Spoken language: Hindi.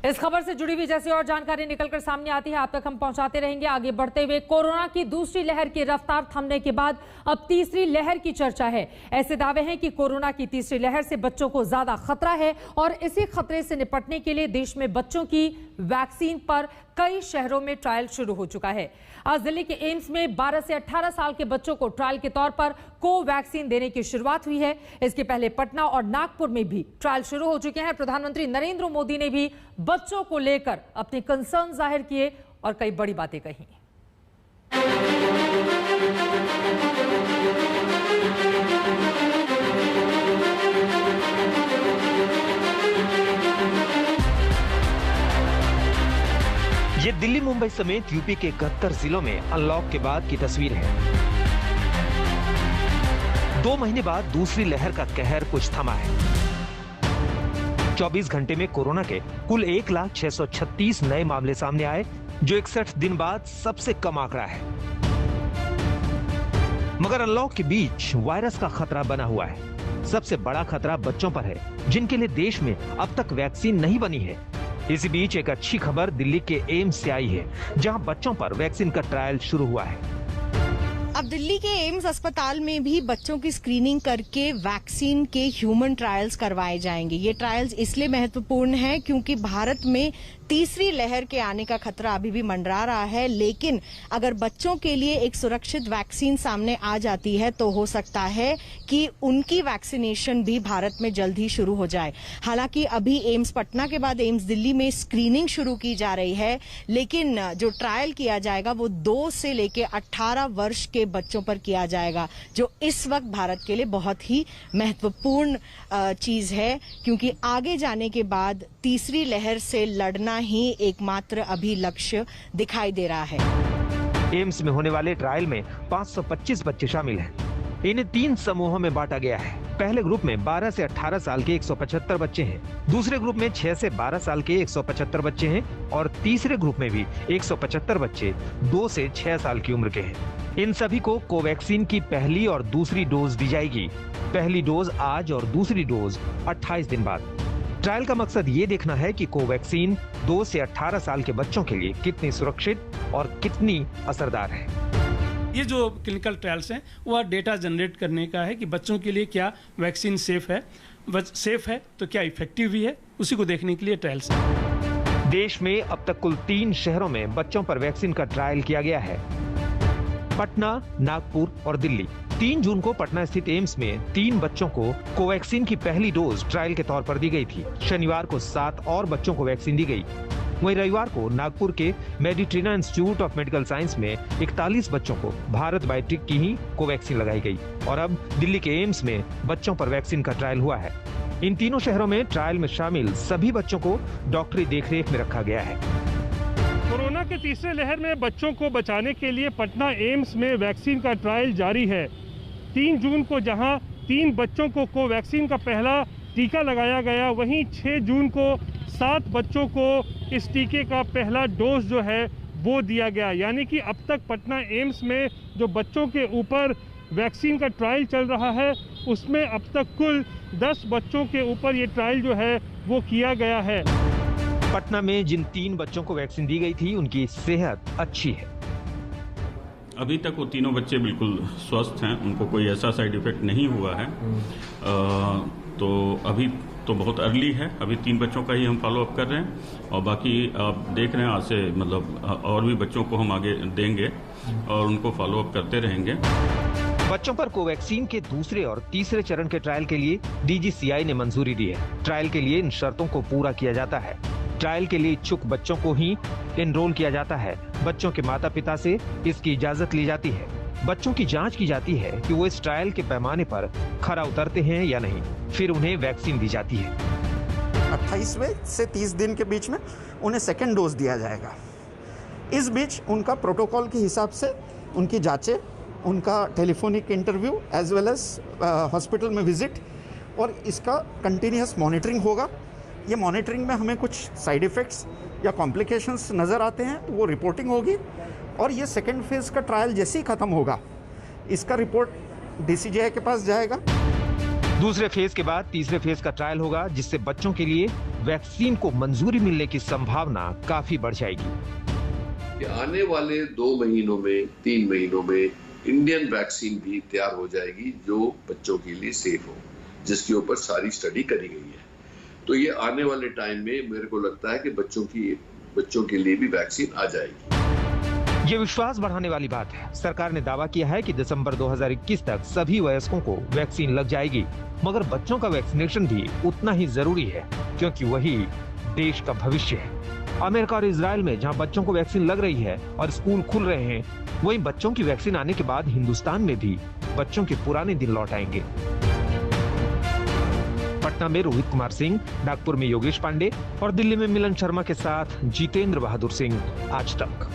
इस खबर से जुड़ी हुई जैसी और जानकारी निकलकर सामने आती है आप तक हम पहुंचाते रहेंगे। आगे बढ़ते हुए, कोरोना की दूसरी लहर की रफ्तार थमने के बाद अब तीसरी लहर की चर्चा है। ऐसे दावे हैं कि कोरोना की तीसरी लहर से बच्चों को ज्यादा खतरा है और इसी खतरे से निपटने के लिए देश में बच्चों की वैक्सीन पर कई शहरों में ट्रायल शुरू हो चुका है। आज दिल्ली के एम्स में 12 से 18 साल के बच्चों को ट्रायल के तौर पर कोवैक्सीन देने की शुरुआत हुई है। इसके पहले पटना और नागपुर में भी ट्रायल शुरू हो चुके हैं। प्रधानमंत्री नरेंद्र मोदी ने भी बच्चों को लेकर अपने कंसर्न जाहिर किए और कई बड़ी बातें कही। ये दिल्ली मुंबई समेत यूपी के 71 जिलों में अनलॉक के बाद की तस्वीर है। 2 महीने बाद दूसरी लहर का कहर कुछ थमा है। 24 घंटे में कोरोना के कुल 1,06,36 नए मामले सामने आए, जो 61 दिन बाद सबसे कम आंकड़ा है। मगर अनलॉक के बीच वायरस का खतरा बना हुआ है। सबसे बड़ा खतरा बच्चों पर है, जिनके लिए देश में अब तक वैक्सीन नहीं बनी है। इसी बीच एक अच्छी खबर दिल्ली के एम्स से आई है, जहां बच्चों पर वैक्सीन का ट्रायल शुरू हुआ है। अब दिल्ली के एम्स अस्पताल में भी बच्चों की स्क्रीनिंग करके वैक्सीन के ह्यूमन ट्रायल्स करवाए जाएंगे। ये ट्रायल्स इसलिए महत्वपूर्ण हैं क्योंकि भारत में तीसरी लहर के आने का खतरा अभी भी मंडरा रहा है, लेकिन अगर बच्चों के लिए एक सुरक्षित वैक्सीन सामने आ जाती है तो हो सकता है कि उनकी वैक्सीनेशन भी भारत में जल्द ही शुरू हो जाए। हालांकि अभी एम्स पटना के बाद एम्स दिल्ली में स्क्रीनिंग शुरू की जा रही है, लेकिन जो ट्रायल किया जाएगा वो 2 से लेकर 18 वर्ष के बच्चों पर किया जाएगा, जो इस वक्त भारत के लिए बहुत ही महत्वपूर्ण चीज है, क्योंकि आगे जाने के बाद तीसरी लहर से लड़ना ही एकमात्र अभी लक्ष्य दिखाई दे रहा है। एम्स में होने वाले ट्रायल में 525 बच्चे शामिल हैं। इन्हें 3 समूहों में बांटा गया है। पहले ग्रुप में 12 से 18 साल के 175 बच्चे हैं, दूसरे ग्रुप में 6 से 12 साल के 175 बच्चे हैं और तीसरे ग्रुप में भी 175 बच्चे 2 से 6 साल की उम्र के हैं। इन सभी को कोवैक्सीन की पहली और दूसरी डोज दी जाएगी। पहली डोज आज और दूसरी डोज 28 दिन बाद। ट्रायल का मकसद ये देखना है कि कोवैक्सीन 2 से 18 साल के बच्चों के लिए कितनी सुरक्षित और कितनी असरदार है। ये जो क्लिनिकल ट्रायल्स हैं वह डेटा जनरेट करने का है कि बच्चों के लिए क्या वैक्सीन सेफ है तो क्या इफेक्टिव भी है, उसी को देखने के लिए ट्रायल्स है। देश में अब तक कुल 3 शहरों में बच्चों पर वैक्सीन का ट्रायल किया गया है, पटना, नागपुर और दिल्ली। 3 जून को पटना स्थित एम्स में 3 बच्चों को कोवैक्सीन की पहली डोज ट्रायल के तौर पर दी गई थी। शनिवार को 7 और बच्चों को वैक्सीन दी गई। वहीं रविवार को नागपुर के Meditrina institute of medical science में 41 बच्चों को भारत बायोटेक की ही कोवैक्सीन लगाई गई और अब दिल्ली के एम्स में बच्चों पर वैक्सीन का ट्रायल हुआ है। इन तीनों शहरों में ट्रायल में शामिल सभी बच्चों को डॉक्टरी देखरेख में रखा गया है। कोरोना के तीसरे लहर में बच्चों को बचाने के लिए पटना एम्स में वैक्सीन का ट्रायल जारी है। 3 जून को जहां 3 बच्चों को कोवैक्सीन का पहला टीका लगाया गया, वहीं 6 जून को 7 बच्चों को इस टीके का पहला डोज जो है वो दिया गया। यानी कि अब तक पटना एम्स में जो बच्चों के ऊपर वैक्सीन का ट्रायल चल रहा है, उसमें अब तक कुल 10 बच्चों के ऊपर ये ट्रायल जो है वो किया गया है। पटना में जिन 3 बच्चों को वैक्सीन दी गई थी, उनकी सेहत अच्छी है। अभी तक वो तीनों बच्चे बिल्कुल स्वस्थ हैं, उनको कोई ऐसा साइड इफेक्ट नहीं हुआ है। तो अभी तो बहुत अर्ली है, अभी 3 बच्चों का ही हम फॉलो अप कर रहे हैं और बाकी आप देख रहे हैं आज से मतलब और भी बच्चों को हम आगे देंगे और उनको फॉलो अप करते रहेंगे। बच्चों पर कोवैक्सीन के दूसरे और तीसरे चरण के ट्रायल के लिए DGCI ने मंजूरी दी है। ट्रायल के लिए इन शर्तों को पूरा किया जाता है। ट्रायल के लिए इच्छुक बच्चों को ही एनरोल किया जाता है। बच्चों के माता पिता से इसकी इजाजत ली जाती है। बच्चों की जांच की जाती है कि वो इस ट्रायल के पैमाने पर खरा उतरते हैं या नहीं, फिर उन्हें वैक्सीन दी जाती है। 28वें से 30 दिन के बीच में उन्हें सेकेंड डोज दिया जाएगा। इस बीच उनका प्रोटोकॉल के हिसाब से उनकी जांचें, उनका telephonic interview as well as hospital में विजिट और इसका कंटिन्यूस मॉनिटरिंग होगा। ये मॉनिटरिंग में हमें कुछ साइड इफ़ेक्ट्स या कॉम्प्लिकेशंस नज़र आते हैं तो वो रिपोर्टिंग होगी और ये सेकेंड फेज़ का ट्रायल जैसे ही ख़त्म होगा, इसका रिपोर्ट DCGI के पास जाएगा। दूसरे फेज के बाद तीसरे फेज का ट्रायल होगा, जिससे बच्चों के लिए वैक्सीन को मंजूरी मिलने की संभावना काफी बढ़ जाएगी। आने वाले 2 महीनों में 3 महीनों में इंडियन वैक्सीन भी तैयार हो जाएगी जो बच्चों के लिए सेफ हो, जिसके ऊपर सारी स्टडी करी गई है। तो ये आने वाले टाइम में मेरे को लगता है कि बच्चों के लिए भी वैक्सीन आ जाएगी। ये विश्वास बढ़ाने वाली बात है। सरकार ने दावा किया है कि दिसंबर 2021 तक सभी वयस्कों को वैक्सीन लग जाएगी, मगर बच्चों का वैक्सीनेशन भी उतना ही जरूरी है, क्योंकि वही देश का भविष्य है। अमेरिका और इजराइल में जहां बच्चों को वैक्सीन लग रही है और स्कूल खुल रहे हैं, वहीं बच्चों की वैक्सीन आने के बाद हिंदुस्तान में भी बच्चों के पुराने दिन लौट आएंगे। पटना में रोहित कुमार सिंह, नागपुर में योगेश पांडे और दिल्ली में मिलन शर्मा के साथ जितेंद्र बहादुर सिंह, आज तक।